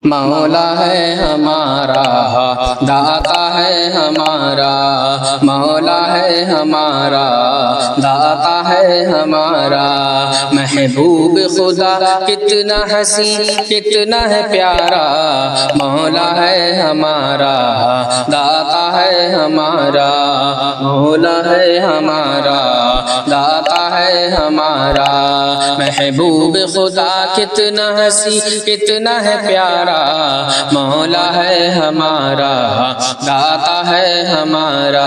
مولا ہے ہمارا، داتا ہے ہمارا، مولا ہے ہمارا، داتا ہے ہمارا، محبوب خدا کتنا حسین کتنا ہے پیارا، مولا ہے ہمارا، داتا ہے ہمارا، مولا ہے ہمارا، داتا ہے ہمارا، محبوب خدا کتنا حسین کتنا ہے پیارا، مولا ہے ہمارا، داتا ہے ہمارا۔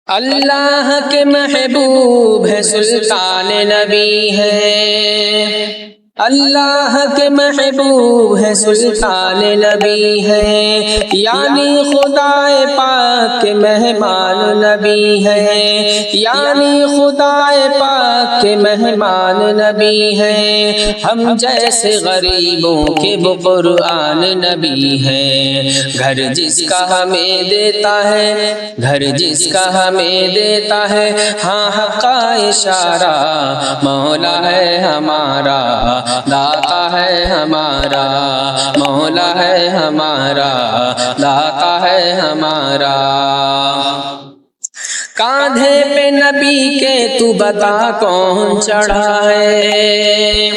اللہ کے محبوب ہے سلطان نبی ہے، اللہ کے محبوب ہے سلطان نبی ہے، یعنی خدا پاک کے مہمان نبی ہے، یعنی خدا پاک کے مہمان نبی ہے، ہم جیسے غریبوں کے وہ قرآن نبی ہے، گھر جس کا ہمیں دیتا ہے، گھر جس کا ہمیں دیتا ہے، ہاں حق کا اشارہ، مولا ہے ہمارا، داتا ہے ہمارا، مولا ہے ہمارا، داتا ہے ہمارا۔ کاندھے پہ نبی کے تو بتا کون چڑھا ہے،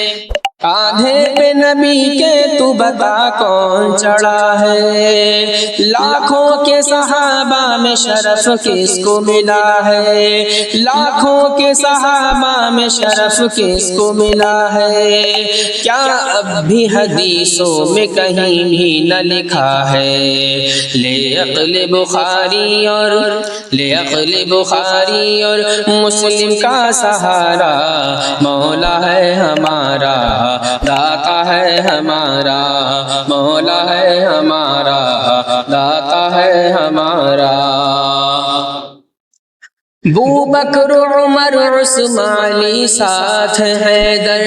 کاندھے پہ نبی کے تو بتا کون چڑھا ہے، لاکھوں کے صحابہ میں شرف کس کو ملا ہے، لاکھوں کے صحابہ میں شرف کس کو ملا ہے، کیا اب بھی حدیثوں میں کہیں بھی نہ لکھا ہے، لے عقل بخاری اور لے عقل بخاری اور مسلم کا سہارا، مولا ہے ہمارا، داتا ہے ہمارا، مولا ہے ہمارا، داتا ہے ہمارا۔ ابو بکر عمر عثمان علی ساتھ حیدر،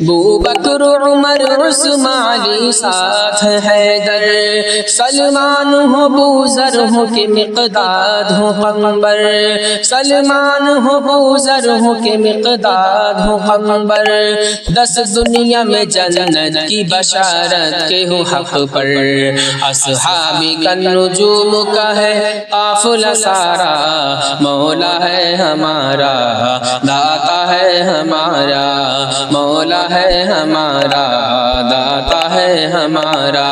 ابو بکر عمر عثمان علی ساتھ حیدر، سلمان ہو بوذر ہو کہ مقداد ہو پیغمبر، سلمان ہو بوذر ہو کہ مقداد ہو پیغمبر، 10 دنیا میں جنت کی بشارت کے ہو حق پر، اصحابی کا نجوم کا ہے قافلہ سارا، مولا ہے ہمارا، داتا ہے ہمارا، مولا ہے ہمارا، داتا ہے ہمارا۔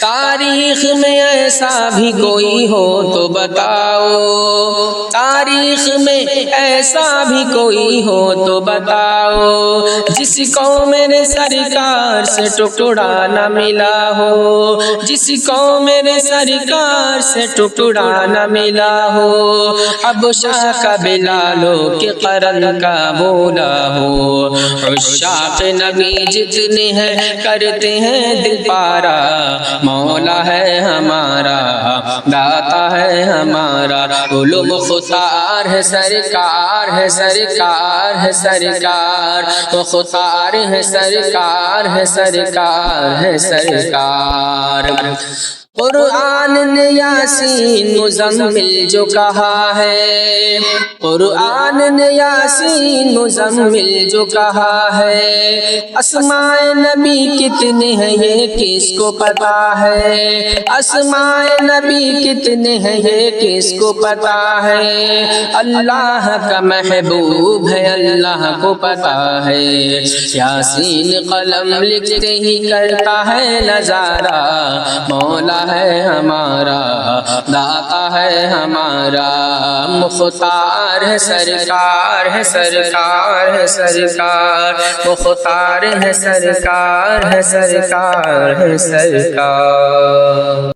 تاریخ میں ایسا بھی کوئی ہو تو بتاؤ، تاریخ میں ایسا بھی کوئی ہو تو بتاؤ، جس کو میرے سرکار سے ٹکڑا نہ ملا ہو، جس کو میرے سرکار سے ٹکڑا نہ ملا ہو، حبشہ کا بلالو کے قرن کا بولا ہو، عشاق نبی جتنے ہیں کرتے ہیں دل پارا، مولا ہے ہمارا، داتا ہے ہمارا، علوم مختار ہے سرکار ہے سرکار ہے سرکار، مختار ہے سرکار ہے سرکار ہے سرکار۔ قرآن نے یاسین مزمل جو کہا ہے، قرآن نے یاسین مزمل جو کہا ہے، اسماء نبی کتنے ہیں یہ کس کو پتا ہے، اسماء نبی کتنے ہیں یہ کس کو پتا ہے، اللہ کا محبوب ہے اللہ کو پتا ہے، یاسین قلم لکھتے ہی کرتا ہے نظارہ، مولا ہے ہمارا، داتا ہے ہمارا، مختار ہے سرکار ہے سرکار ہے سرکار، مختار ہے سرکار ہے سرکار ہے سرکار۔